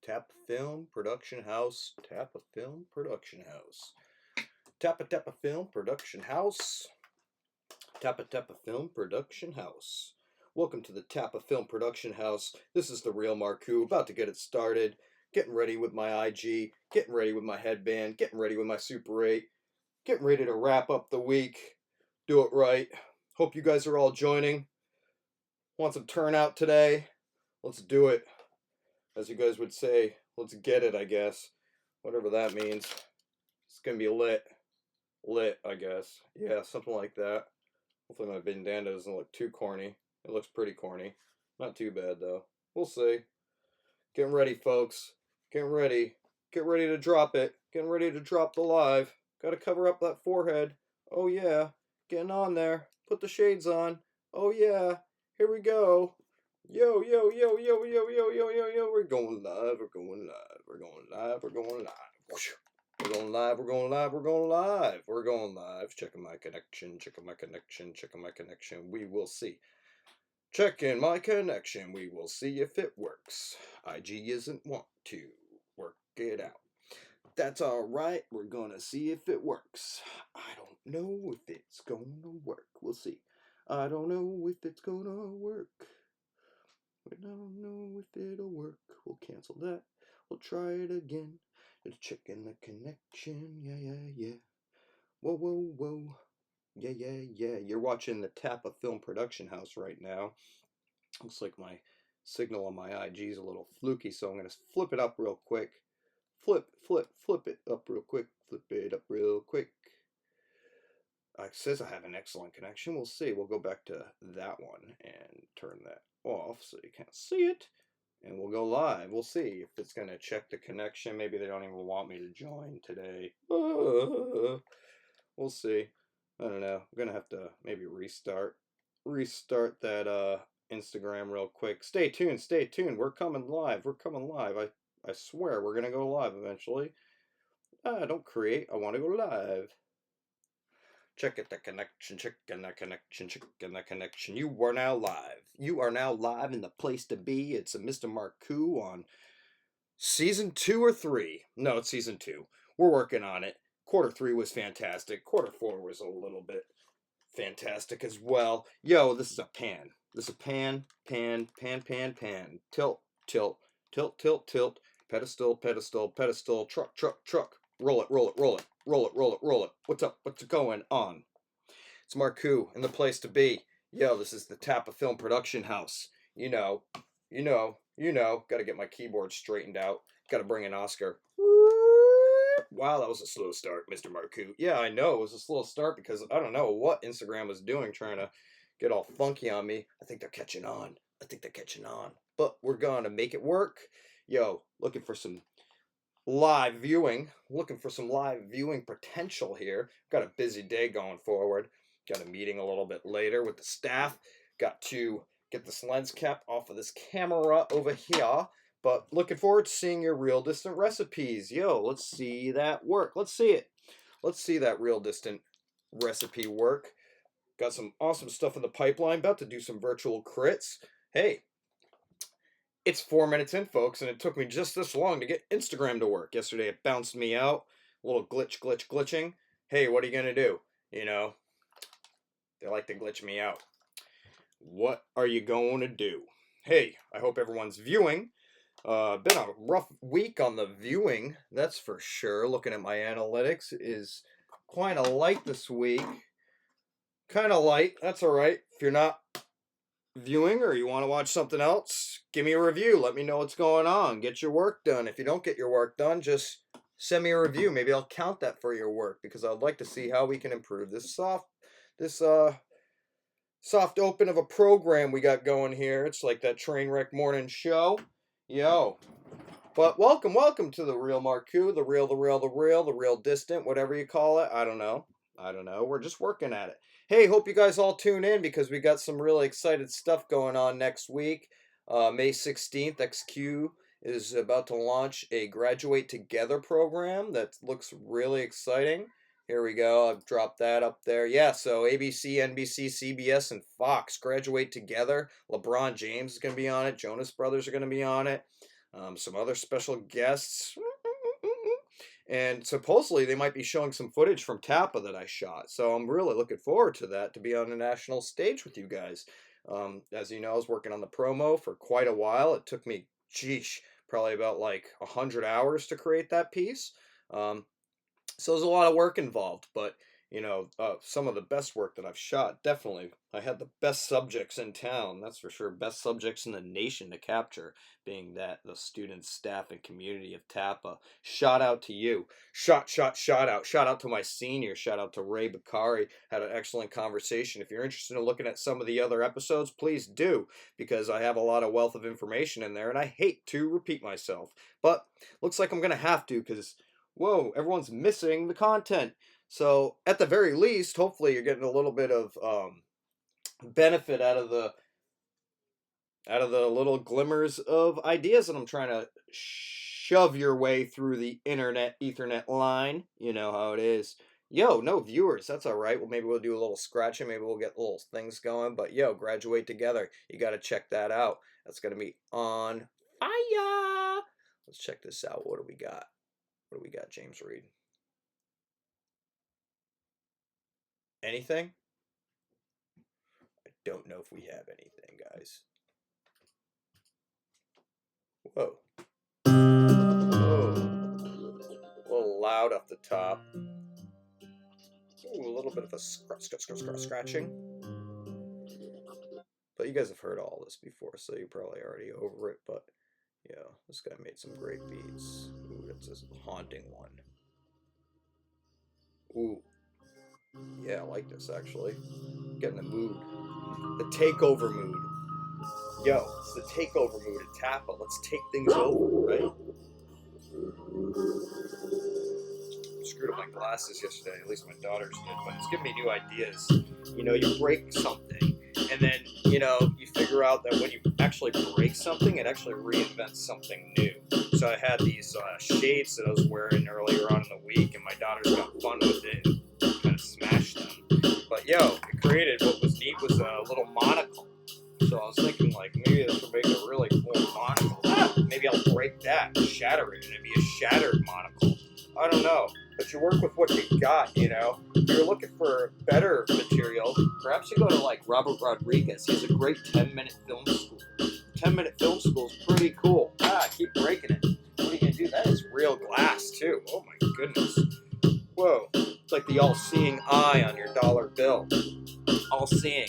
Tap Film Production House. Tap a Film Production House. Tappa Tappa Film Production House. Tappa Tappa Film Production House. Welcome to the Tappa Film Production House. This is the real Marcoux, about to get it started. Getting ready with my IG, getting ready with my headband, getting ready with my Super 8, getting ready to wrap up the week. Do it right. Hope you guys are all joining. Want some turnout today? Let's do it. As you guys would say, let's get it, I guess. Whatever that means. It's gonna be lit. Lit, I guess. Yeah, something like that. Hopefully my bandana doesn't look too corny. It looks pretty corny. Not too bad, though. We'll see. Getting ready, folks. Getting ready. Get ready to drop it. Getting ready to drop the live. Gotta cover up that forehead. Oh, yeah. Getting on there. Put the shades on. Oh, yeah. Here we go. Yo, yo, yo, yo, yo, yo, yo, yo, yo. We're going live. We're going live. We're going live. We're going live. We're going live. We're going live. We're going live. We're going live. Checking my connection. Checking my connection. Checking my connection. We will see. Checking my connection. We will see if it works. IG isn't want to work it out. That's alright. We're gonna see if it works. I don't know if it's gonna work. We'll see. I don't know if it's gonna work. I don't know if it'll work. We'll cancel that. We'll try it again. It's checking the connection. Yeah, yeah, yeah. Whoa, whoa, whoa. Yeah, yeah, yeah. You're watching the Tappa Film Production House right now. Looks like my signal on my IG is a little fluky, so I'm going to flip it up real quick. Flip it up real quick. Flip it up real quick. It says I have an excellent connection. We'll see. We'll go back to that one and turn that off so you can't see it. And we'll go live. We'll see if it's going to check the connection. Maybe they don't even want me to join today. We'll see. I don't know. I'm going to have to maybe restart that Instagram real quick. Stay tuned. Stay tuned. We're coming live. We're coming live. I swear we're going to go live eventually. Don't create. I want to go live. Check it, the connection, checking the connection, checking the connection. You are now live. You are now live in the place to be. It's a Mr. Marcoux on Season 2 or 3. No, it's Season 2. We're working on it. Quarter 3 was fantastic. Quarter 4 was a little bit fantastic as well. Yo, this is a pan. This is a pan. Tilt, tilt, tilt, tilt, tilt. Pedestal, pedestal, pedestal. Truck, truck, truck. Roll it, roll it, roll it. Roll it, roll it, roll it. What's up? What's going on? It's Marcoux in the place to be. Yo, this is the Tappa Film Production House. You know. Gotta get my keyboard straightened out. Gotta bring in Oscar. Wow, that was a slow start, Mr. Marcoux. Yeah, I know it was a slow start because I don't know what Instagram was doing trying to get all funky on me. I think they're catching on. But we're gonna make it work. Yo, looking for some live viewing. Looking for some live viewing potential here. Got a busy day going forward. Got a meeting a little bit later with the staff. Got to get this lens cap off of this camera over here. But looking forward to seeing your real distant recipes. Yo, let's see that work. Let's see it. Let's see that real distant recipe work. Got some awesome stuff in the pipeline. About to do some virtual crits. Hey, it's 4 minutes in, folks, and it took me just this long to get Instagram to work. Yesterday it bounced me out. A little glitching. Hey, what are you going to do? You know, they like to glitch me out. What are you going to do? Hey, I hope everyone's viewing. Been a rough week on the viewing, that's for sure. Looking at my analytics is quite a light this week. Kind of light, that's alright. If you're not viewing or you want to watch something else, give me a review. Let me know what's going on. Get your work done. If you don't get your work done, just send me a review. Maybe I'll count that for your work because I'd like to see how we can improve this soft open of a program we got going here. It's like that train wreck morning show. Yo. But welcome to the real Marcoux, the real distant, whatever you call it. I don't know. We're just working at it. Hey, hope you guys all tune in because we got some really excited stuff going on next week. May 16th, XQ is about to launch a Graduate Together program that looks really exciting. Here we go. I've dropped that up there. Yeah, so ABC, NBC, CBS, and Fox Graduate Together. LeBron James is going to be on it. Jonas Brothers are going to be on it. some other special guests. And supposedly they might be showing some footage from Tapa that I shot. So I'm really looking forward to that, to be on a national stage with you guys. As you know, I was working on the promo for quite a while. It took me, probably about like 100 hours to create that piece. So there's a lot of work involved, but some of the best work that I've shot, definitely. I had the best subjects in town, that's for sure. Best subjects in the nation to capture, being that the students, staff, and community of Tapa. Shout out to you. Shout out. Shout out to my senior. Shout out to Ray Bakari. Had an excellent conversation. If you're interested in looking at some of the other episodes, please do, because I have a lot of wealth of information in there, and I hate to repeat myself. But looks like I'm going to have to, because whoa, everyone's missing the content. So at the very least, hopefully you're getting a little bit of benefit out of the little glimmers of ideas that I'm trying to shove your way through the internet ethernet line. You know how it is. Yo, no viewers, that's all right. Well, maybe we'll do a little scratching. Maybe we'll get little things going. But yo, Graduate Together. You got to check that out. That's going to be on fire. Let's check this out. What do we got? What do we got, James Reed? Anything? I don't know if we have anything, guys. Whoa. Whoa. A little loud off the top. Ooh, a little bit of a scratching. But you guys have heard all this before, so you're probably already over it. But, yeah, this guy made some great beats. Ooh, that's a haunting one. Ooh. Yeah, I like this, actually. Getting the mood. The takeover mood. Yo, it's the takeover mood at Tapa. Let's take things over, right? I screwed up my glasses yesterday. At least my daughters did. But it's giving me new ideas. You break something. And then, you figure out that when you actually break something, it actually reinvents something new. So I had these shades that I was wearing earlier on in the week, and my daughters got fun with it and kind of smashed them. But yo, it created, what was neat was a little monocle. So I was thinking, like, maybe this would make a really cool monocle. Maybe I'll break that, shatter it, and it'd be a shattered monocle. I don't know. But you work with what you got, If you're looking for better material, perhaps you go to, like, Robert Rodriguez. He has a great 10-minute film school. 10-minute film school is pretty cool. Keep breaking it. What are you going to do? That is real glass, too. Oh, my goodness. Whoa. It's like the all-seeing eye on your dollar bill. All-seeing.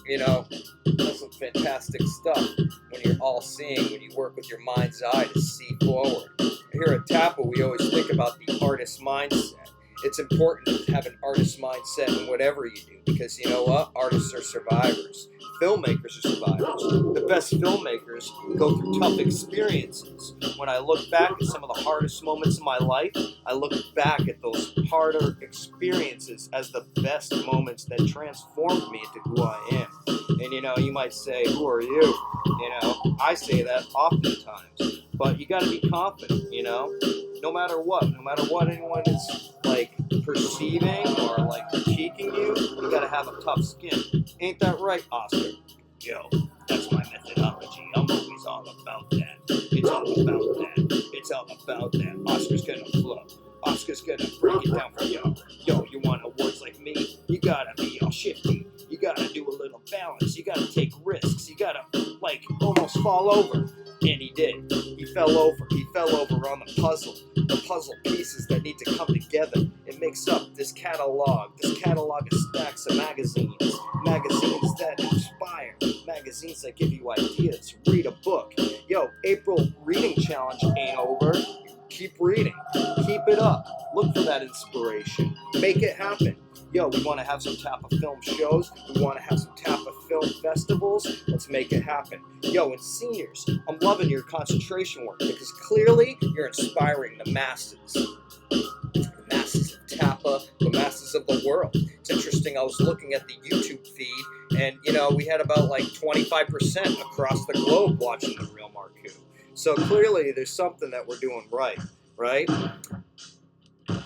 That's some fantastic stuff when you're all-seeing, when you work with your mind's eye to see forward. Here at Tapa, we always think about the artist mindset. It's important to have an artist mindset in whatever you do, because you know what? Artists are survivors. Filmmakers are survivors. The best filmmakers go through tough experiences. When I look back at some of the hardest moments in my life, I look back at those harder experiences as the best moments that transformed me into who I am. And you might say, who are you? I say that oftentimes. But you got to be confident, no matter what anyone is like perceiving or like critiquing you got to have a tough skin. Ain't that right, Oscar? Yo, that's my methodology. I'm always all about that. It's all about that. It's all about that. Oscar's gonna flow. Oscar's gonna break it down for y'all. Yo, you want awards like me? You gotta be all shifty. You gotta do a little balance. You gotta take risks. You gotta, like, almost fall over. And he did. He fell over. He fell over on the puzzle pieces that need to come together. It makes up this catalog of stacks of magazines that inspire, magazines that give you ideas. Read a book. Yo, April reading challenge ain't over. Keep reading. Keep it up. Look for that inspiration. Make it happen. Yo, we want to have some Tapa film shows. We want to have some Tapa film festivals. Let's make it happen. Yo, and seniors, I'm loving your concentration work, because clearly you're inspiring the masses. The masses of Tapa, the masses of the world. It's interesting, I was looking at the YouTube feed, and, we had about like 25% across the globe watching the real Marcoux. So clearly there's something that we're doing right?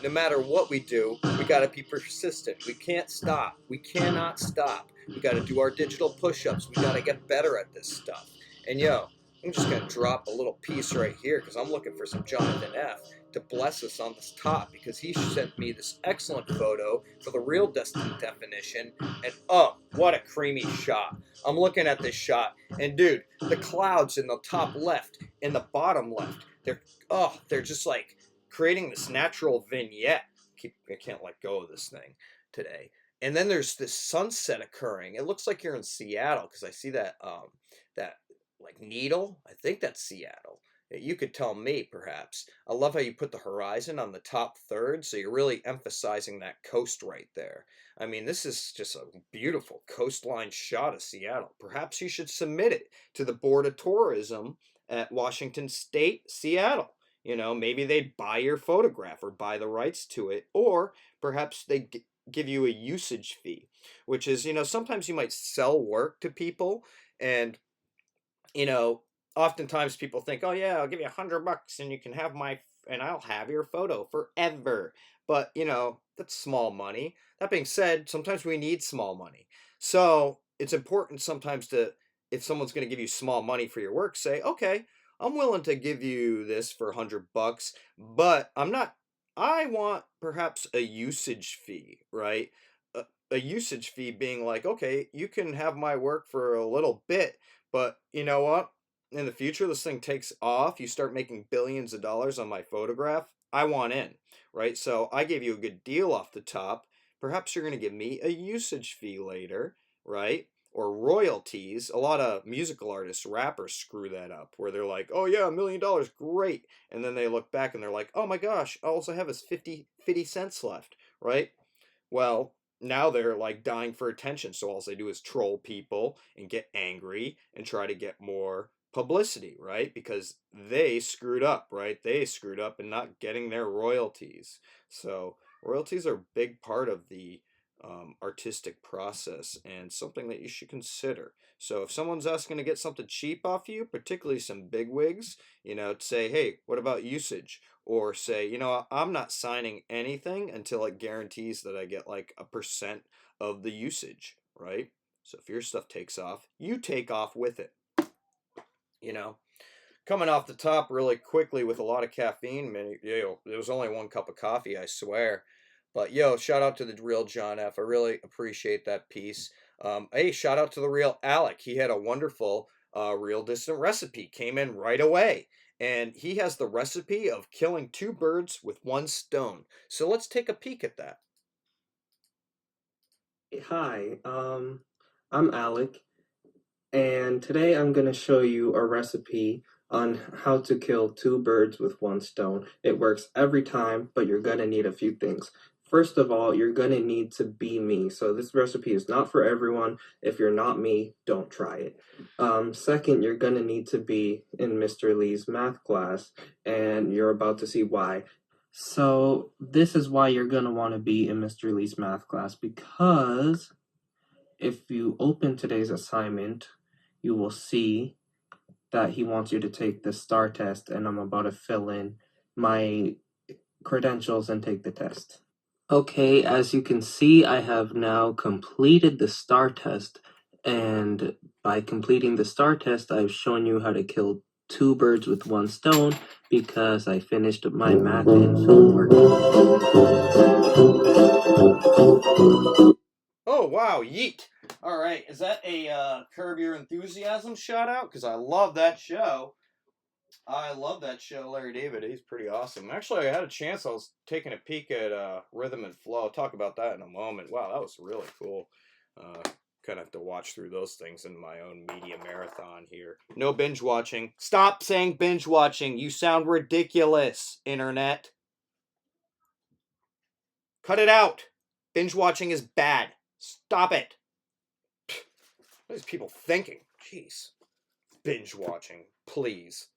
No matter what we do, we got to be persistent. We can't stop. We cannot stop. We got to do our digital push-ups. We got to get better at this stuff. And yo, I'm just going to drop a little piece right here because I'm looking for some Jonathan F. to bless us on this top, because he sent me this excellent photo for the real definition. And oh, what a creamy shot. I'm looking at this shot, and dude, the clouds in the top left and the bottom left, they're just like creating this natural vignette. I can't let go of this thing today. And then there's this sunset occurring. It looks like you're in Seattle because I see that like needle. I think that's Seattle. You could tell me, perhaps. I love how you put the horizon on the top third, so you're really emphasizing that coast right there. I mean, this is just a beautiful coastline shot of Seattle. Perhaps you should submit it to the Board of Tourism at Washington State, Seattle. You know, maybe they'd buy your photograph or buy the rights to it, or perhaps they give you a usage fee, which is, you know, sometimes you might sell work to people, and you know, oftentimes people think, oh yeah, I'll give you $100 and you can have and I'll have your photo forever. But you know, that's small money. That being said, sometimes we need small money. So it's important sometimes if someone's going to give you small money for your work, say, okay, I'm willing to give you this for $100, but I want perhaps a usage fee, right? A usage fee being like, okay, you can have my work for a little bit, but you know what? In the future, this thing takes off. You start making billions of dollars on my photograph. I want in, right? So I gave you a good deal off the top. Perhaps you're going to give me a usage fee later, right? Or royalties. A lot of musical artists, rappers screw that up where they're like, oh yeah, $1 million, great. And then they look back and they're like, oh my gosh, all I have is 50 cents left, right? Well, now they're like dying for attention, so all they do is troll people and get angry and try to get more publicity, right? Because they screwed up, right? They screwed up in not getting their royalties. So royalties are a big part of the artistic process and something that you should consider. So if someone's asking to get something cheap off you, particularly some bigwigs, you know, say, hey, what about usage? Or say, you know, I'm not signing anything until it guarantees that I get like a % of the usage, right? So if your stuff takes off, you take off with it. You know, coming off the top really quickly with a lot of caffeine. Man, there was only 1 cup of coffee, I swear. But yo, shout out to the real John F. I really appreciate that piece. Hey, shout out to the real Alec. He had a wonderful real distant recipe. Came in right away. And he has the recipe of killing 2 birds with 1 stone. So let's take a peek at that. Hi, I'm Alec, and today I'm going to show you a recipe on how to kill 2 birds with 1 stone. It works every time, but you're going to need a few things. First of all, you're going to need to be me. So this recipe is not for everyone. If you're not me, don't try it. Second, you're going to need to be in Mr. Lee's math class, and you're about to see why. So this is why you're going to want to be in Mr. Lee's math class, because if you open today's assignment, you will see that he wants you to take the STAR test, and I'm about to fill in my credentials and take the test. Okay, as you can see, I have now completed the STAR test, and by completing the STAR test, I've shown you how to kill 2 birds with 1 stone because I finished my math and film work. Oh, wow, yeet. All right, is that a Curb Your Enthusiasm shout out? Because I love that show. I love that show, Larry David. He's pretty awesome. Actually, I had a chance. I was taking a peek at Rhythm and Flow. I'll talk about that in a moment. Wow, that was really cool. Kind of have to watch through those things in my own media marathon here. No binge watching. Stop saying binge watching. You sound ridiculous, internet. Cut it out. Binge watching is bad. Stop it. What are these people thinking? Jeez. Binge watching, please.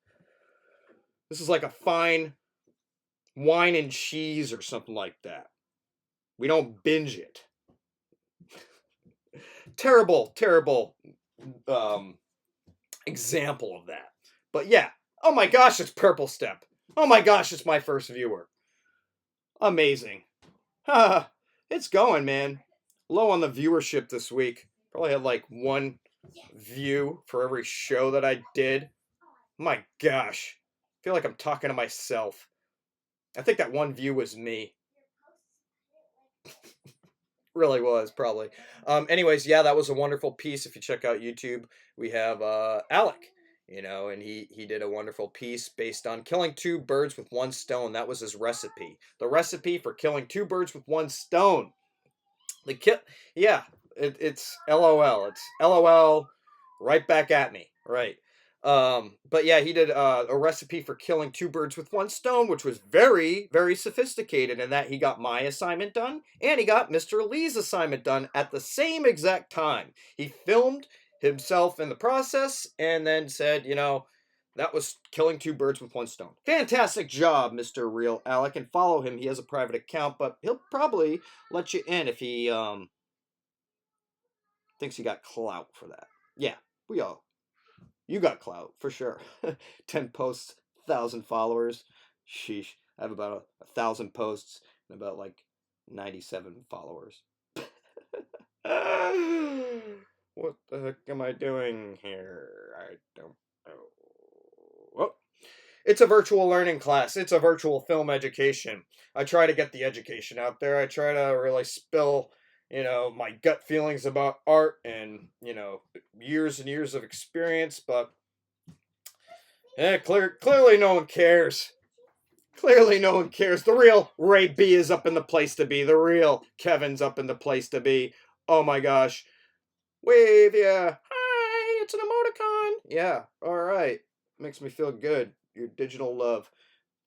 This is like a fine wine and cheese or something like that. We don't binge it. Terrible example of that. But yeah. Oh my gosh, it's Purple Step. Oh my gosh, it's my first viewer. Amazing. It's going, man. Low on the viewership this week. Probably had like 1 view for every show that I did. My gosh. I feel like I'm talking to myself. I think that one view was me. Really was, probably. Anyways, yeah, that was a wonderful piece. If you check out YouTube, we have Alec, and he did a wonderful piece based on killing two birds with one stone. That was his recipe. The recipe for killing two birds with one stone. The kill, yeah, it's LOL. It's LOL right back at me. Right. But yeah, he did a recipe for killing two birds with one stone, which was very, very sophisticated in that he got my assignment done and he got Mr. Lee's assignment done at the same exact time. He filmed himself in the process and then said, that was killing two birds with one stone. Fantastic job, Mr. Real Alec, and follow him. He has a private account, but he'll probably let you in if he thinks he got clout for that. Yeah, you got clout for sure. 10 posts, 1,000 followers. Sheesh. I have about 1,000 posts and about like 97 followers. What the heck am I doing here? I don't know. Well, it's a virtual learning class. It's a virtual film education. I try to get the education out there. I try to really spill, my gut feelings about art and, years and years of experience, but clearly no one cares. Clearly no one cares. The real Ray B is up in the place to be. The real Kevin's up in the place to be. Oh my gosh. Wave, yeah. Hi, it's an emoticon. Yeah, all right. Makes me feel good. Your digital love.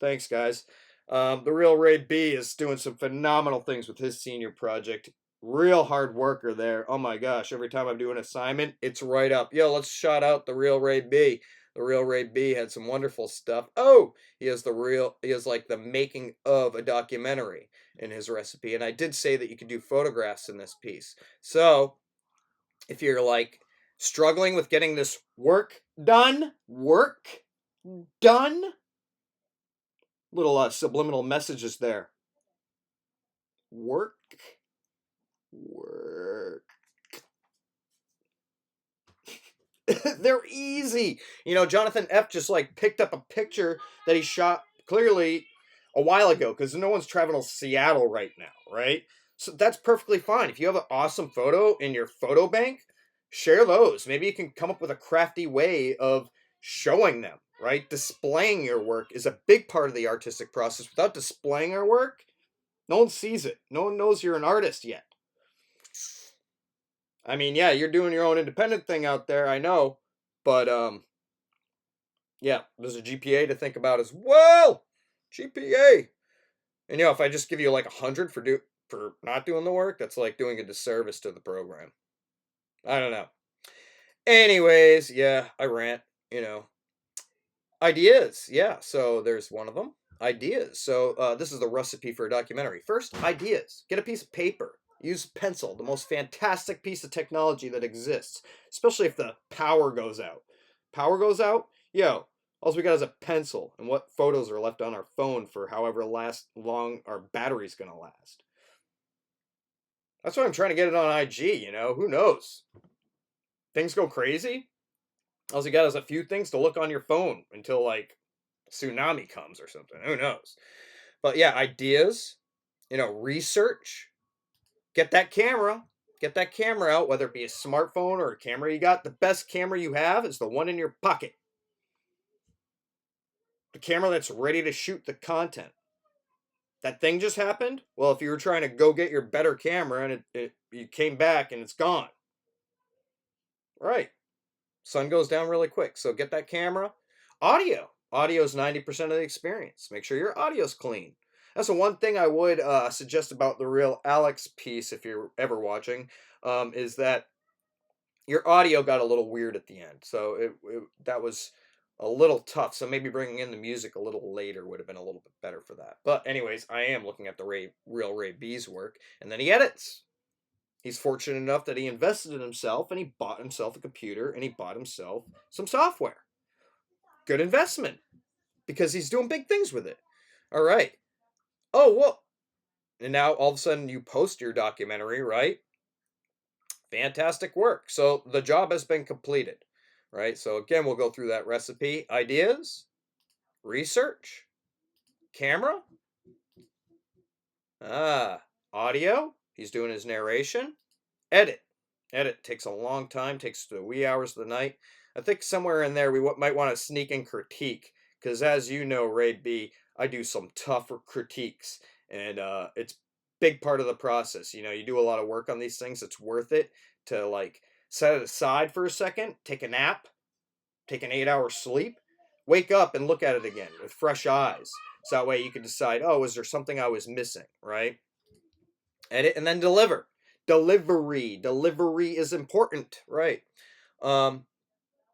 Thanks, guys. The real Ray B is doing some phenomenal things with his senior project. Real hard worker there. Oh my gosh. Every time I do an assignment, it's right up. Yo, let's shout out the real Ray B. The real Ray B had some wonderful stuff. Oh, he has like the making of a documentary in his recipe. And I did say that you could do photographs in this piece. So if you're like struggling with getting this work done, little subliminal messages there. Work. They're easy. Jonathan F. just like picked up a picture that he shot clearly a while ago because no one's traveling to Seattle right now, right? So that's perfectly fine. If you have an awesome photo in your photo bank, share those. Maybe you can come up with a crafty way of showing them, right? Displaying your work is a big part of the artistic process. Without displaying our work, no one sees it. No one knows you're an artist yet. I mean, yeah, you're doing your own independent thing out there, I know, but yeah, there's a GPA to think about as well. GPA, and if I just give you like 100 for not doing the work, that's like doing a disservice to the program. I don't know. Anyways, yeah, I rant. Ideas. Yeah, so there's one of them. Ideas. So this is the recipe for a documentary. First, ideas. Get a piece of paper. Use pencil, the most fantastic piece of technology that exists, especially if the power goes out. Power goes out? Yo, all we got is a pencil and what photos are left on our phone for however long our battery's going to last. That's why I'm trying to get it on IG, Who knows? Things go crazy. All you got is a few things to look on your phone until like tsunami comes or something. Who knows? But yeah, ideas, research. Get that camera. Get that camera out, whether it be a smartphone or a camera you got. The best camera you have is the one in your pocket. The camera that's ready to shoot the content. That thing just happened? Well, if you were trying to go get your better camera and you came back and it's gone. Right. Sun goes down really quick. So get that camera. Audio. Audio is 90% of the experience. Make sure your audio's clean. That's the one thing I would suggest about the real Alex piece, if you're ever watching, is that your audio got a little weird at the end. So that was a little tough. So maybe bringing in the music a little later would have been a little bit better for that. But anyways, I am looking at the real Ray B's work, and then he edits. He's fortunate enough that he invested in himself, and he bought himself a computer, and he bought himself some software. Good investment, because he's doing big things with it. All right. Oh, well. And now all of a sudden you post your documentary, right? Fantastic work. So the job has been completed. right? So again, we'll go through that recipe. Ideas, research, camera, audio. He's doing his narration. Edit. Edit takes a long time, takes the wee hours of the night. I think somewhere in there we might want to sneak in critique, because as you know, Ray B, I do some tough critiques, and it's big part of the process. You know, you do a lot of work on these things. It's worth it to like set it aside for a second, take a nap, take an 8 hour sleep, wake up and look at it again with fresh eyes. So that way you can decide, oh, is there something I was missing, right? Edit and then deliver. Delivery is important, right? Um,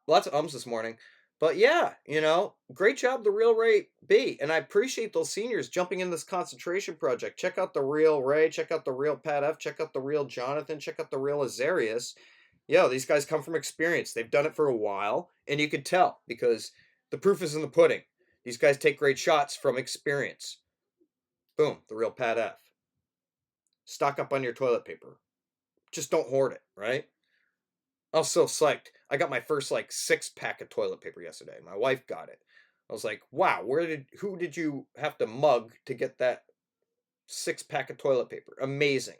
Lots of ums this morning. But yeah, you know, great job, the real Ray B. And I appreciate those seniors jumping in this concentration project. Check out the real Ray, check out the real Pat F, check out the real Jonathan, check out the real Azarius. Yo, these guys come from experience. They've done it for a while, and you could tell because the proof is in the pudding. These guys take great shots from experience. Boom, the real Pat F. Stock up on your toilet paper. Just don't hoard it, right? I was so psyched. I got my first like 6 pack of toilet paper yesterday. My wife got it. I was like, wow, who did you have to mug to get that 6 pack of toilet paper? Amazing.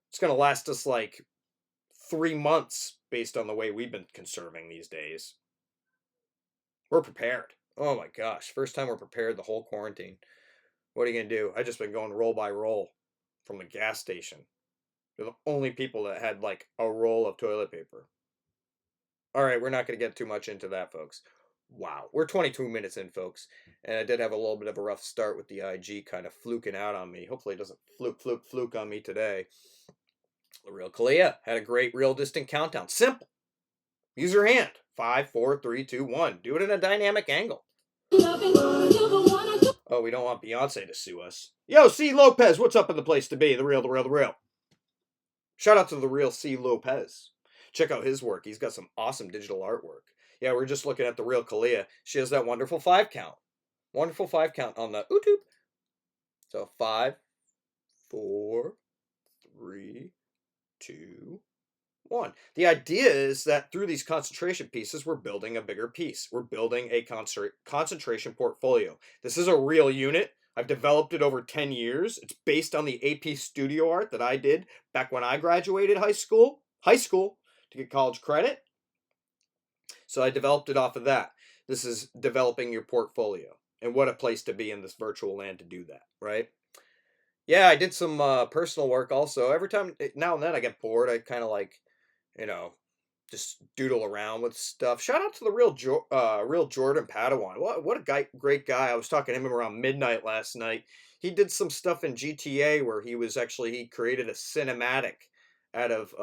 It's gonna last us like 3 months based on the way we've been conserving these days. We're prepared. Oh my gosh. First time we're prepared the whole quarantine. What are you gonna do? I just been going roll by roll from the gas station. They're the only people that had like a roll of toilet paper. All right, we're not going to get too much into that, folks. Wow, we're 22 minutes in, folks, and I did have a little bit of a rough start with the IG kind of fluking out on me. Hopefully it doesn't fluke on me today. The real Kalia had a great real distant countdown. Simple. Use your hand. 5, 4, 3, 2, 1. Do it in a dynamic angle. Oh, we don't want Beyonce to sue us. Yo, C. Lopez, what's up in the place to be? The real. Shout out to the real C. Lopez. Check out his work. He's got some awesome digital artwork. Yeah, we're just looking at the real Kalia. She has that wonderful 5 count. Wonderful 5 count on the YouTube. So 5, 4, 3, 2, 1. The idea is that through these concentration pieces, we're building a bigger piece. We're building a concentration portfolio. This is a real unit. I've developed it over 10 years. It's based on the AP studio art that I did back when I graduated high school to get college credit. So I developed it off of that. This is developing your portfolio. And what a place to be in this virtual land to do that, right? Yeah, I did some personal work also. Every time, now and then I get bored, I kind of like, you know, just doodle around with stuff. Shout out to the real Jordan Padawan. What a great guy. I was talking to him around midnight last night. He did some stuff in GTA where he created a cinematic out of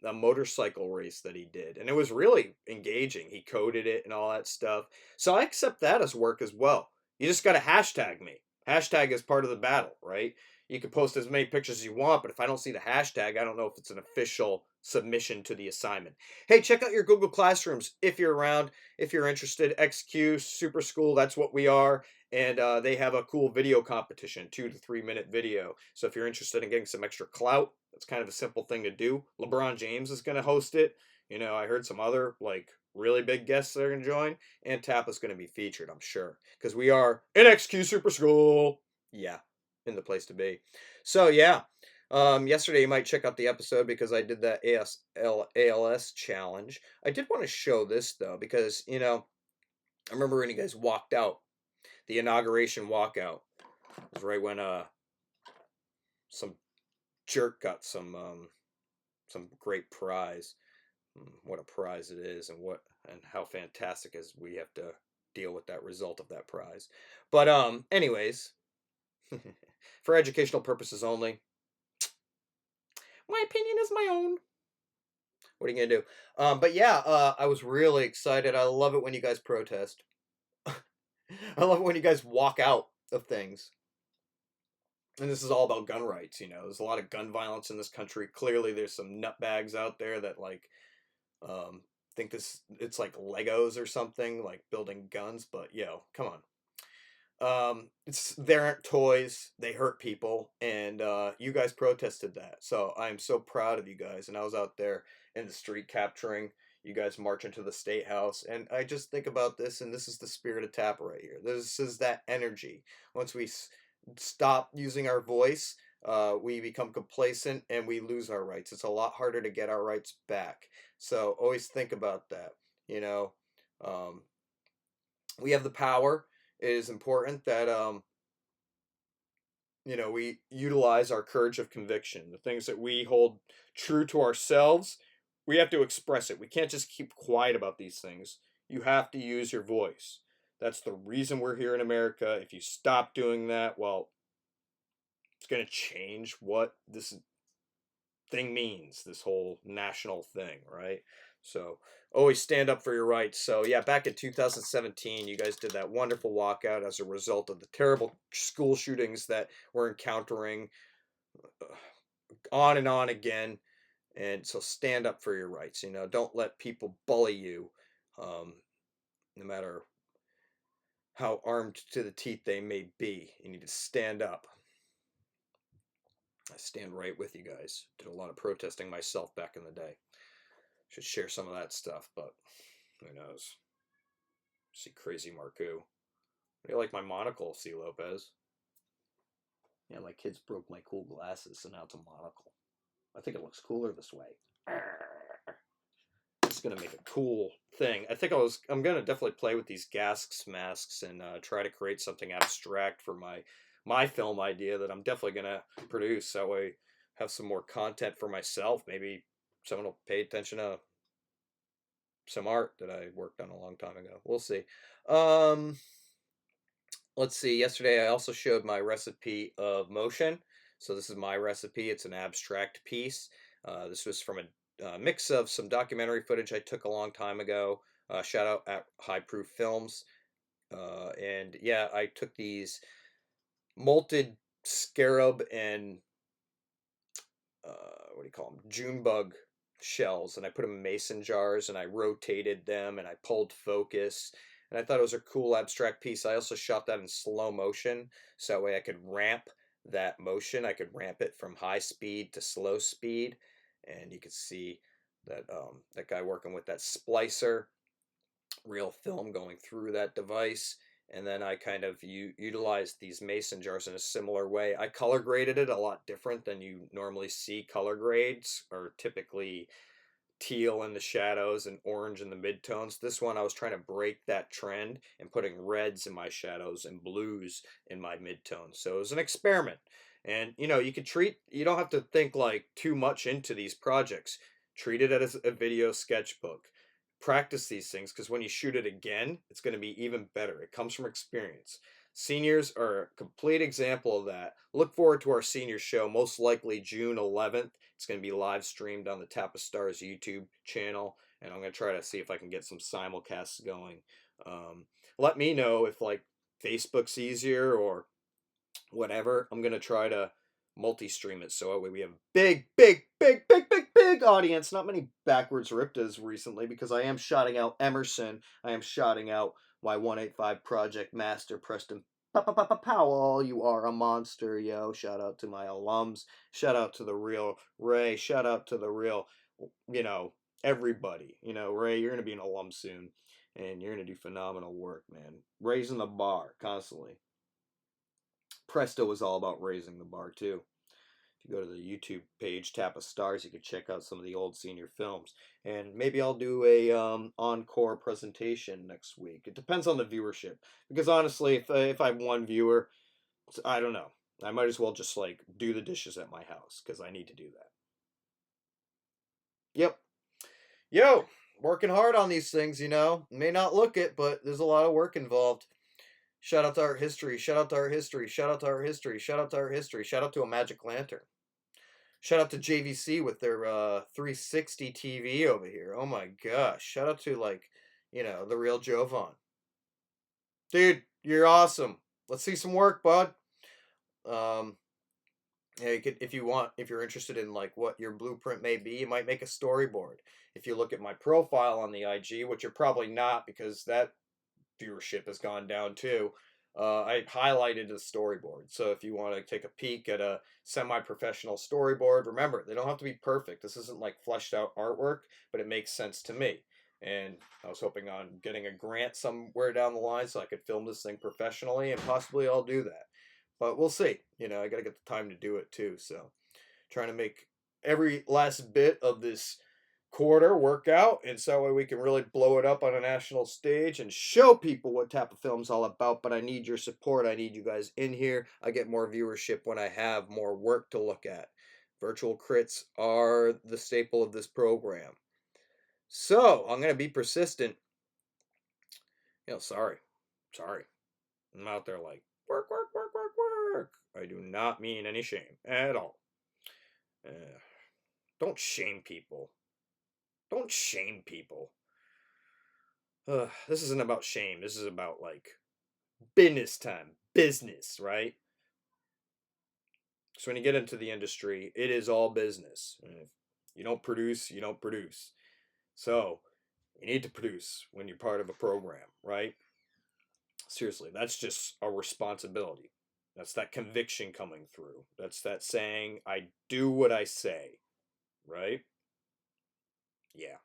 a motorcycle race that he did, and it was really engaging. He coded it and all that stuff. So I accept that as work as well. You just got to hashtag me. Hashtag is part of the battle, right? You can post as many pictures as you want, but if I don't see the hashtag, I don't know if it's an official submission to the assignment. Hey, check out your Google Classrooms if you're around, if you're interested. XQ, Super School, that's what we are. And they have a cool video competition, 2 to 3 minute video. So if you're interested in getting some extra clout, that's kind of a simple thing to do. LeBron James is going to host it. You know, I heard some other like really big guests that are going to join, and Tapa's going to be featured, I'm sure, because we are in XQ Super School. Yeah, in the place to be. So yeah, yesterday you might check out the episode because I did that ALS challenge. I did want to show this though because you know I remember when you guys walked out, the inauguration walkout. It was right when some jerk got some great prize. What a prize it is, and how fantastic is we have to deal with that result of that prize. But anyways, for educational purposes only. My opinion is my own. What are you gonna do? But yeah, I was really excited. I love it when you guys protest. I love it when you guys walk out of things. And this is all about gun rights, you know. There's a lot of gun violence in this country. Clearly, there's some nutbags out there that like think it's like Legos or something, like building guns. But yo, come on. They aren't toys. They hurt people, and you guys protested that. So I'm so proud of you guys. And I was out there in the street capturing, you guys march into the State House. And I just think about this, and this is the spirit of TAPA right here. This is that energy. Once we stop using our voice, we become complacent and we lose our rights. It's a lot harder to get our rights back. So always think about that. You know, we have the power. It is important that we utilize our courage of conviction. The things that we hold true to ourselves, we have to express it. We can't just keep quiet about these things. You have to use your voice. That's the reason we're here in America. If you stop doing that, well, it's going to change what this thing means, this whole national thing, right? So always stand up for your rights. So yeah, back in 2017, you guys did that wonderful walkout as a result of the terrible school shootings that we're encountering on and on again. And so stand up for your rights. Don't let people bully you, no matter how armed to the teeth they may be. You need to stand up. I stand right with you guys. Did a lot of protesting myself back in the day. Should share some of that stuff, but who knows? See crazy Marcoux. Do you like my monocle, C. Lopez? Yeah, my kids broke my cool glasses, so now it's a monocle. I think it looks cooler this way. It's gonna make a cool thing. I'm gonna definitely play with these gas masks and try to create something abstract for my film idea that I'm definitely gonna produce. That way, I have some more content for myself. Maybe someone will pay attention to some art that I worked on a long time ago. We'll see. Let's see. Yesterday, I also showed my recipe of motion. So this is my recipe. It's an abstract piece. This was from a mix of some documentary footage I took a long time ago. Shout out at High Proof Films. And yeah, I took these scarab and what do you call them? June bug shells, and I put them in mason jars, and I rotated them, and I pulled focus, and I thought it was a cool abstract piece. I also shot that in slow motion, so that way I could ramp that motion. I could ramp it from high speed to slow speed, and you could see that that guy working with that splicer, real film going through that device. And then I kind of utilized these mason jars in a similar way. I color graded it a lot different than you normally see color grades, or typically teal in the shadows and orange in the midtones. This one I was trying to break that trend and putting reds in my shadows and blues in my midtones. So it was an experiment. And you don't have to think like too much into these projects. Treat it as a video sketchbook. Practice these things, because when you shoot it again, it's going to be even better. It comes from experience. Seniors are a complete example of that. Look forward to our senior show, most likely June 11th. It's going to be live streamed on the Tapa Stars YouTube channel, and I'm going to try to see if I can get some simulcasts going. Let me know if like Facebook's easier or whatever. I'm going to try to multi-stream it, so that way we have a big audience. Not many backwards riptas recently, because I am shouting out Emerson. I am shouting out my 185 Project Master, Preston Powell. You are a monster, yo. Shout out to my alums. Shout out to the real Ray. Shout out to the real, everybody. Ray, you're going to be an alum soon, and you're going to do phenomenal work, man. Raising the bar constantly. Presto is all about raising the bar, too. If you go to the YouTube page, Tapa Stars, you can check out some of the old senior films. And maybe I'll do a encore presentation next week. It depends on the viewership. Because honestly, if I have one viewer, I don't know. I might as well just like do the dishes at my house, because I need to do that. Yep. Yo, working hard on these things, May not look it, but there's a lot of work involved. Shout out to art history. Shout out to art history. Shout out to art history. Shout out to art history. Shout out to a magic lantern. Shout out to JVC with their 360 TV over here. Oh my gosh. Shout out to the real Jovan. Dude, you're awesome. Let's see some work, bud. Yeah, if you're interested in like what your blueprint may be, you might make a storyboard. If you look at my profile on the IG, which you're probably not, because that viewership has gone down too. I highlighted the storyboard. So if you want to take a peek at a semi-professional storyboard, remember, they don't have to be perfect. This isn't like fleshed out artwork, but it makes sense to me. And I was hoping on getting a grant somewhere down the line so I could film this thing professionally, and possibly I'll do that. But we'll see. You know, I got to get the time to do it too. So trying to make every last bit of this quarter work out, and so that way we can really blow it up on a national stage and show people what Tap of Film's all about. But I need your support. I need you guys in here. I get more viewership when I have more work to look at. Virtual crits are the staple of this program. So I'm gonna be persistent. Sorry. I'm out there like work. I do not mean any shame at all. Don't shame people. Don't shame people. This isn't about shame. This is about, like, business time. Business, right? So when you get into the industry, it is all business. If you don't produce, you don't produce. So you need to produce when you're part of a program, right? Seriously, that's just a responsibility. That's that conviction coming through. That's that saying, I do what I say, right? Yeah.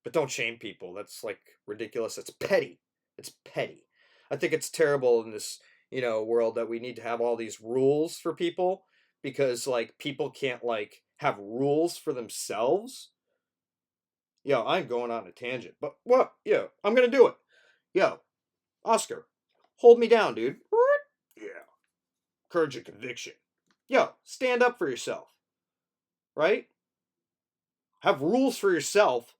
But don't shame people. That's like ridiculous. It's petty. It's petty. I think it's terrible in this, world that we need to have all these rules for people because like people can't like have rules for themselves. I'm going on a tangent, but what? I'm going to do it. Oscar, hold me down, dude. Yeah. Courage and conviction. Stand up for yourself. Right? Have rules for yourself.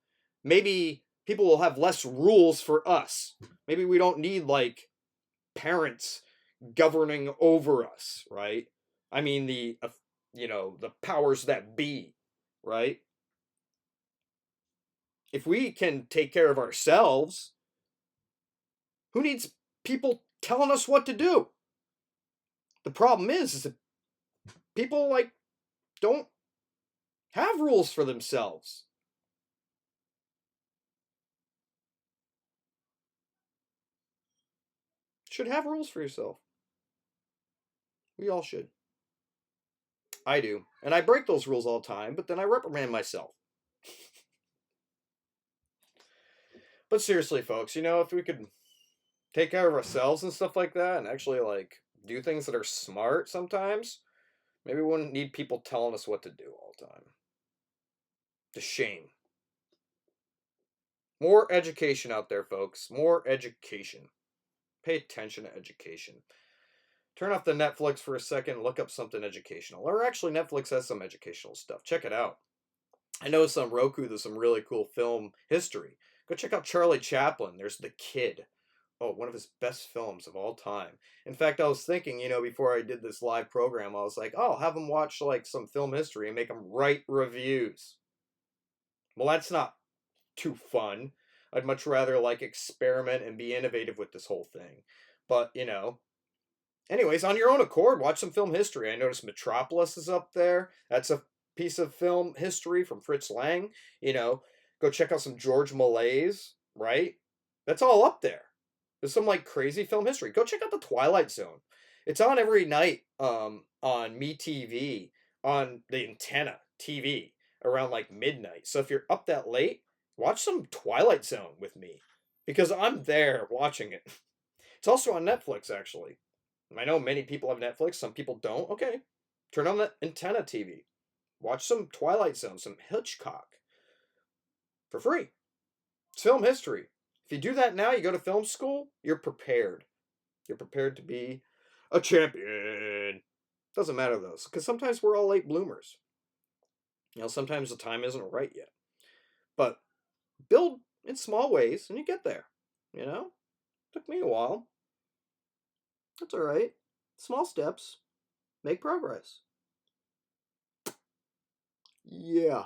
Maybe people will have less rules for us. Maybe we don't need, like, parents governing over us, right? I mean, the powers that be, right? If we can take care of ourselves, who needs people telling us what to do? The problem is that people, like, don't have rules for themselves. Should have rules for yourself. We all should. I do. And I break those rules all the time, but then I reprimand myself. But seriously, folks, if we could take care of ourselves and stuff like that and actually, like, do things that are smart sometimes, maybe we wouldn't need people telling us what to do all the time. The shame. More education out there, folks. More education. Pay attention to education. Turn off the Netflix for a second and look up something educational. Or actually, Netflix has some educational stuff. Check it out. I noticed on Roku there's some really cool film history. Go check out Charlie Chaplin. There's The Kid. Oh, one of his best films of all time. In fact, I was thinking, before I did this live program, I was like, oh, I'll have them watch, like, some film history and make them write reviews. Well, that's not too fun. I'd much rather, like, experiment and be innovative with this whole thing. But, anyways, on your own accord, watch some film history. I noticed Metropolis is up there. That's a piece of film history from Fritz Lang. Go check out some George Méliès, right? That's all up there. There's some, like, crazy film history. Go check out The Twilight Zone. It's on every night on MeTV, on the antenna TV, around, like, midnight. So if you're up that late, watch some Twilight Zone with me. Because I'm there watching it. It's also on Netflix, actually. I know many people have Netflix. Some people don't. Okay. Turn on the antenna TV. Watch some Twilight Zone, some Hitchcock. For free. It's film history. If you do that now, you go to film school, you're prepared. You're prepared to be a champion. Doesn't matter, though, because sometimes we're all late bloomers. Sometimes the time isn't right yet. But build in small ways, and you get there. Took me a while. That's all right. Small steps make progress. Yeah.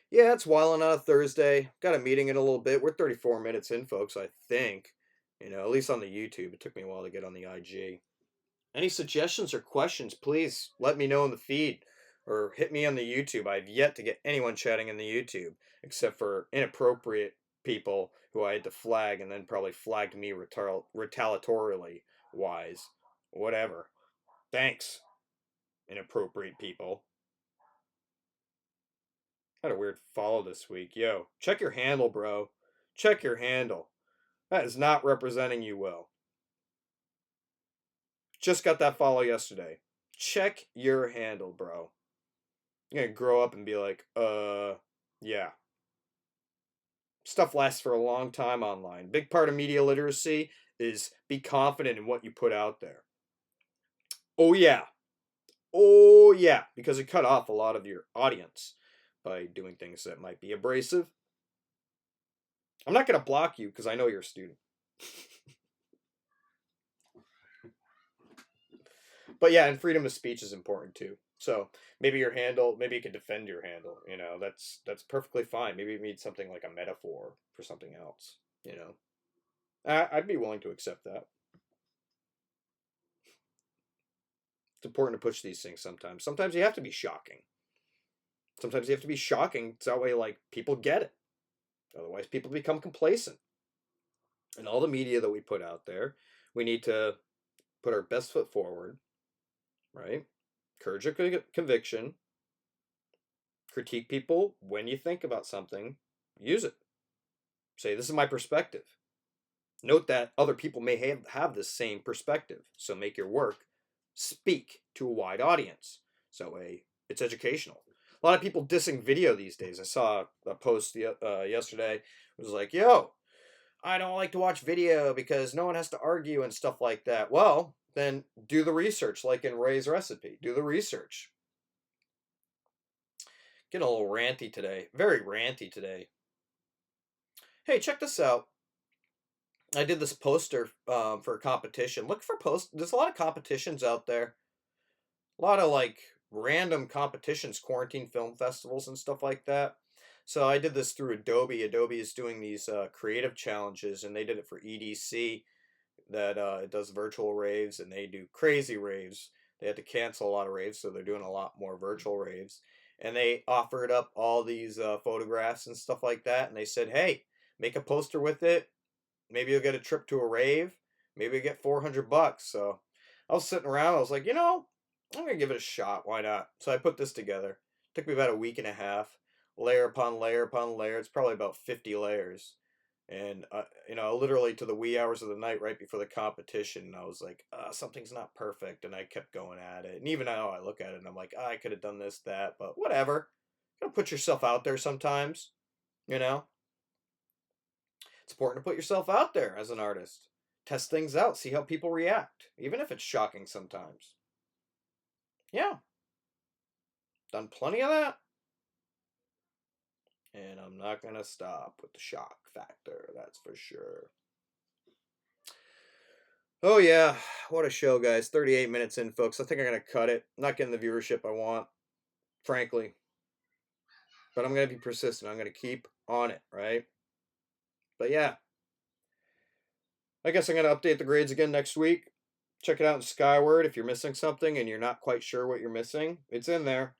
Yeah, it's wilding on a Thursday. Got a meeting in a little bit. We're 34 minutes in, folks, I think. At least on the YouTube. It took me a while to get on the IG. Any suggestions or questions, please let me know in the feed. Or hit me on the YouTube. I've yet to get anyone chatting in the YouTube. Except for inappropriate people who I had to flag and then probably flagged me retaliatorily wise, whatever. Thanks, inappropriate people. Had a weird follow this week. Yo, check your handle, bro. Check your handle. That is not representing you well. Just got that follow yesterday. Check your handle, bro. You're gonna grow up and be like, yeah. Stuff lasts for a long time online. Big part of media literacy is be confident in what you put out there. Oh, yeah. Oh, yeah. Because it cut off a lot of your audience by doing things that might be abrasive. I'm not going to block you because I know you're a student. But yeah, and freedom of speech is important too. So maybe your handle, maybe you can defend your handle. You know, that's perfectly fine. Maybe it needs something like a metaphor for something else. You know, I'd be willing to accept that. It's important to push these things sometimes. Sometimes you have to be shocking. Sometimes you have to be shocking so that way, like, people get it. Otherwise, people become complacent. And all the media that we put out there, we need to put our best foot forward, right? Courage of conviction. Critique people when you think about something. Use it. Say, this is my perspective. Note that other people may have the same perspective. So make your work speak to a wide audience. So it's educational. A lot of people dissing video these days. I saw a post yesterday. It was like, yo, I don't like to watch video because no one has to argue and stuff like that. Well, then do the research, like in Ray's recipe. Do the research. Getting a little ranty today. Very ranty today. Hey, check this out. I did this poster for a competition. Look for There's a lot of competitions out there. A lot of like random competitions, quarantine film festivals and stuff like that. So I did this through Adobe. Adobe is doing these creative challenges, and they did it for EDC. That it does virtual raves, and they do crazy raves. They had to cancel a lot of raves, so they're doing a lot more virtual raves. And they offered up all these photographs and stuff like that, and they said, "Hey, make a poster with it. Maybe you'll get a trip to a rave. Maybe you get $400." So I was sitting around. I was like, I'm gonna give it a shot. Why not? So I put this together. Took me about a week and a half, layer upon layer upon layer. It's probably about 50 layers, and literally to the wee hours of the night, right before the competition, I was like, something's not perfect, and I kept going at it. And even now, I look at it and I'm like, I could have done this, that, but whatever. You gotta put yourself out there sometimes. You know, it's important to put yourself out there as an artist. Test things out, see how people react, even if it's shocking sometimes. Yeah, done plenty of that. And I'm not going to stop with the shock factor, that's for sure. Oh, yeah, what a show, guys. 38 minutes in, folks. I think I'm going to cut it. I'm not getting the viewership I want, frankly. But I'm going to be persistent. I'm going to keep on it, right? But yeah, I guess I'm going to update the grades again next week. Check it out in Skyward if you're missing something and you're not quite sure what you're missing. It's in there.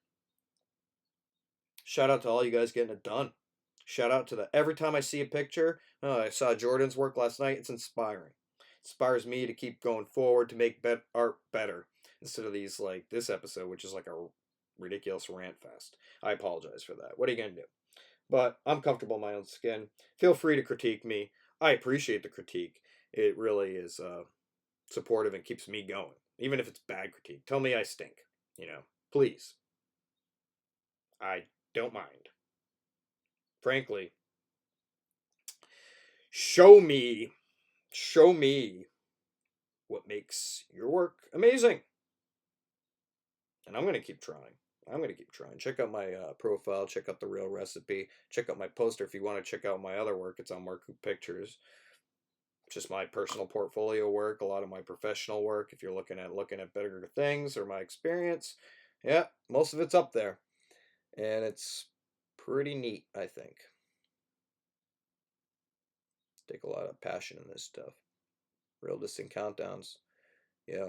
Shout out to all you guys getting it done. Shout out to every time I see a picture. I saw Jordan's work last night. It's inspiring. It inspires me to keep going forward to make art better instead of these like this episode, which is like a ridiculous rant fest. I apologize for that. What are you gonna do? But I'm comfortable in my own skin. Feel free to critique me. I appreciate the critique. It really is supportive and keeps me going, even if it's bad critique. Tell me I stink. Please. I don't mind. Frankly, show me what makes your work amazing. And I'm going to keep trying. Check out my profile. Check out the real recipe. Check out my poster if you want to check out my other work. It's on Marcoux Pictures. Just my personal portfolio work, a lot of my professional work. If you're looking at bigger things or my experience, yeah, most of it's up there. And it's pretty neat, I think. Take a lot of passion in this stuff. Real distant countdowns. Yeah.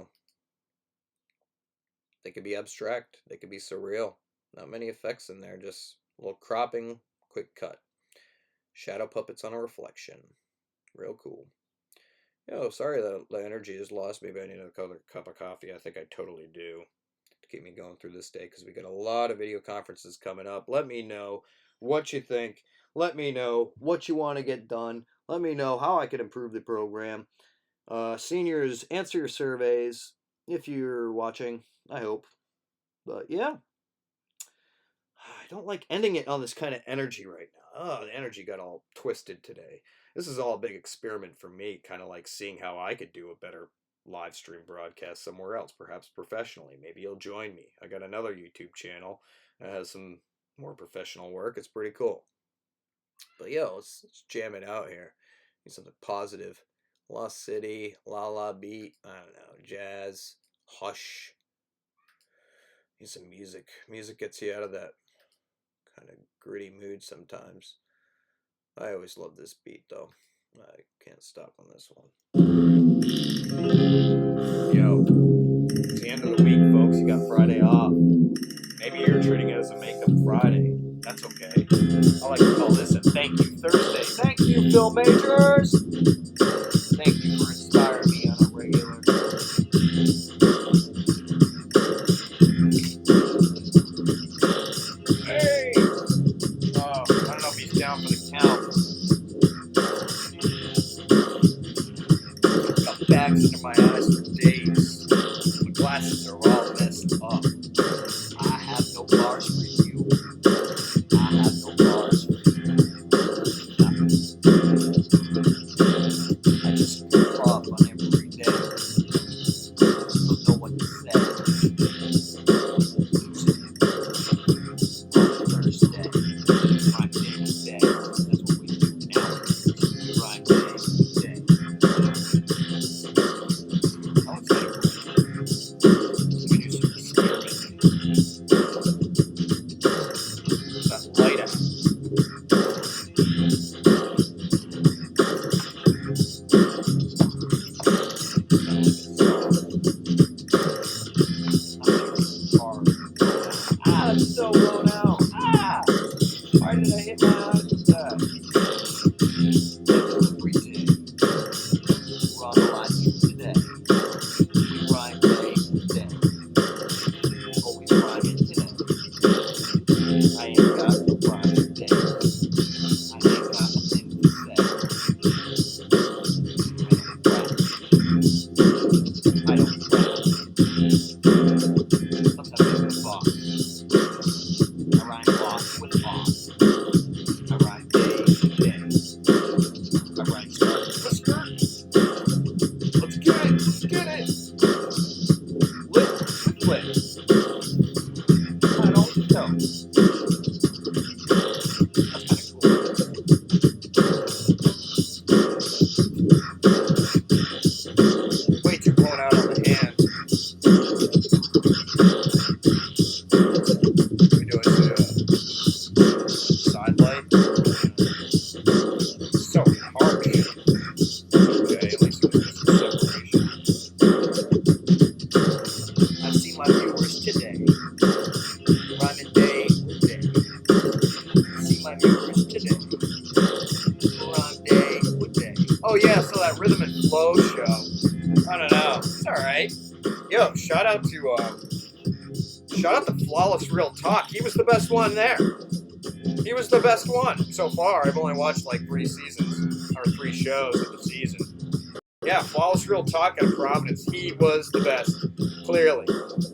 They could be abstract. They could be surreal. Not many effects in there. Just a little cropping, quick cut. Shadow puppets on a reflection. Real cool. Yo, sorry that the energy has lost me, but I need another cup of coffee. I think I totally do to keep me going through this day because we got a lot of video conferences coming up. Let me know what you think. Let me know what you want to get done. Let me know how I can improve the program. Seniors, answer your surveys if you're watching. I hope. But yeah, I don't like ending it on this kind of energy right now. Oh, the energy got all twisted today. This is all a big experiment for me, kind of like seeing how I could do a better live stream broadcast somewhere else, perhaps professionally. Maybe you'll join me. I got another YouTube channel that has some more professional work. It's pretty cool. But yo, let's jam it out here. Need something positive. Lost City, La La Beat, I don't know, jazz, hush. Need some music. Music gets you out of that kind of gritty mood sometimes. I always love this beat though. I can't stop on this one. Yo, it's the end of the week, folks. You got Friday off. Maybe you're treating it as a makeup Friday. That's okay. I like to call this a Thank You Thursday. Thank you, film majors! Thank you for inspiring me on a regular. Hey! Oh, I don't know if he's down for the count. Got bags under my eyes for days. My glasses are all messed up. I have no bars for you. I have no bars for you. I just cough on every day. Don't know what to say. On Thursday, rhyme day with day. That's what we do now. We rhyme day with day. Oh, it's kind of cool. We do some experiment. That light out. Ah, it's so blown out. Ah! Why did I hit my eyes with that? Every day. We're on the line today. We rhyme day to day. Always rhyming today. I ain't got no rhyme today. I ain't got nothing to say. I don't rap. Sometimes I do box. I rhyme box with box. I rhyme day with day. I rhyme skirt with skirt. Let's get it. Let's get it. Lit with lit. I don't know. That's kind of cool. Weights are blowing out on the hand. We do a side light. So harsh. Okay, at least there's some separation. I've seen my viewers today. Rhyming day with day. I see my viewers today. Rhyme day with day. Oh yeah, so that rhythm and flow show. I don't know. It's alright. Yo, shout out to Flawless Real Talk. He was the best one there. He was the best one so far. I've only watched like 3 seasons or 3 shows of the season. Yeah, Flawless Real Talk out of Providence. He was the best. Clearly.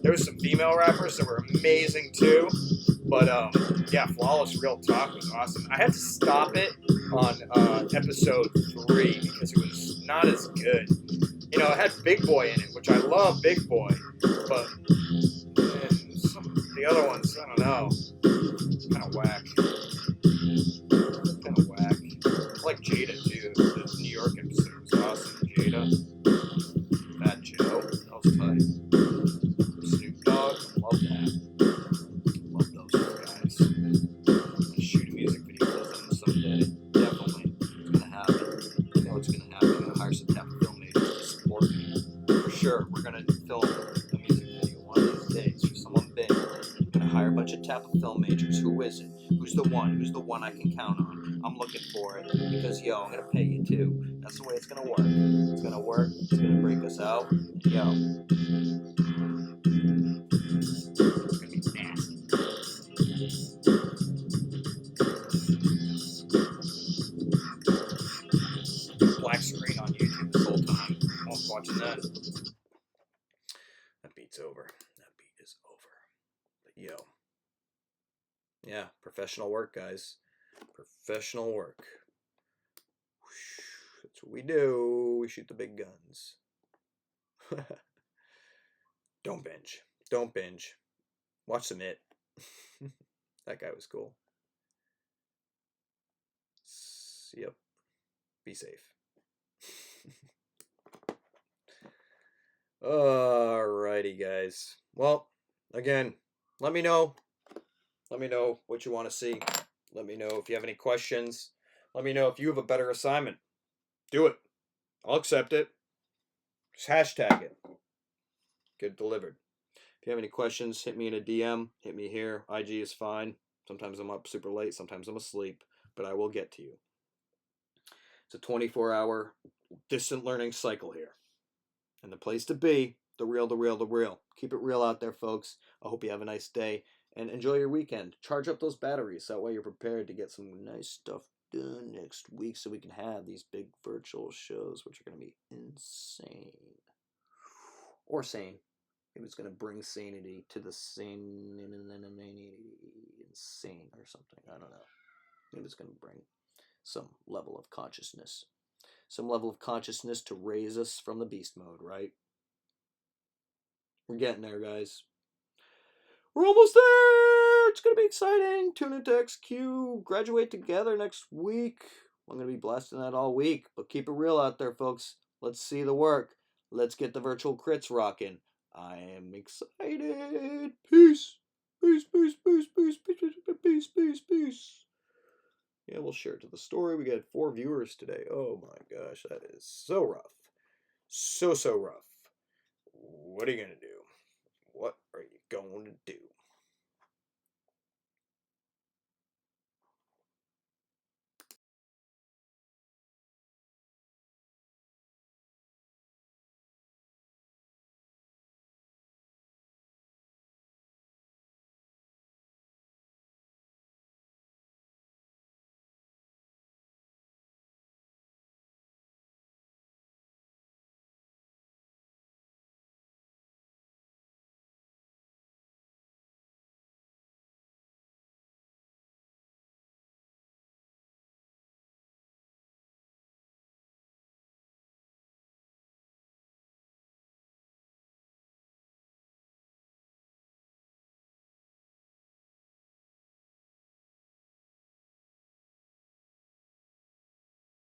There was some female rappers that were amazing too. But yeah, Flawless Real Talk was awesome. I had to stop it on episode 3 because it was not as good. You know, it had Big Boy in it, which I love Big Boy, but the other ones, I don't know, kind of whack. Kind of whack. I like Jada too. The New York episode was awesome. Jada, Fat Joe, that was tight. Snoop Dogg, love that. Love those guys. Shoot a music video with them someday. Definitely. It's gonna happen. I know it's gonna happen. I'm gonna hire some tap filmmakers to support me. For sure, we're gonna film a music video one of these days for someone big. I'm gonna hire a bunch of tap film majors. Who is it? Who's the one? Who's the one I can count on? I'm looking for it because yo, I'm gonna pay you too. That's the way it's gonna work. It's gonna work. It's gonna break us out. Yo. It's gonna be nasty. Black screen on YouTube this whole time. I was watching that. That beat's over. That beat is over. But yo. Yeah, professional work, guys. Professional work. That's what we do. We shoot the big guns. Don't binge. Don't binge. Watch some It. That guy was cool. Yep. Be safe. Alrighty, guys. Well, again, let me know. Let me know what you want to see. Let me know if you have any questions. Let me know if you have a better assignment. Do it. I'll accept it. Just hashtag it. Get it delivered. If you have any questions, hit me in a DM. Hit me here. IG is fine. Sometimes I'm up super late. Sometimes I'm asleep. But I will get to you. It's a 24-hour distant learning cycle here. And the place to be, the real, the real, the real. Keep it real out there, folks. I hope you have a nice day. And enjoy your weekend. Charge up those batteries. That way you're prepared to get some nice stuff done next week so we can have these big virtual shows, which are going to be insane. Or sane. Maybe it's going to bring sanity to the insane or something. I don't know. Maybe it's going to bring some level of consciousness. Some level of consciousness to raise us from the beast mode, right? We're getting there, guys. We're almost there! It's going to be exciting. Tune into XQ. Graduate together next week. I'm going to be blasting that all week. But keep it real out there, folks. Let's see the work. Let's get the virtual crits rocking. I am excited. Peace. Peace, peace, peace, peace, peace, peace, peace, peace. Yeah, we'll share it to the story. We got 4 viewers today. Oh my gosh, that is so rough. So rough. What are you going to do? What are you going to do?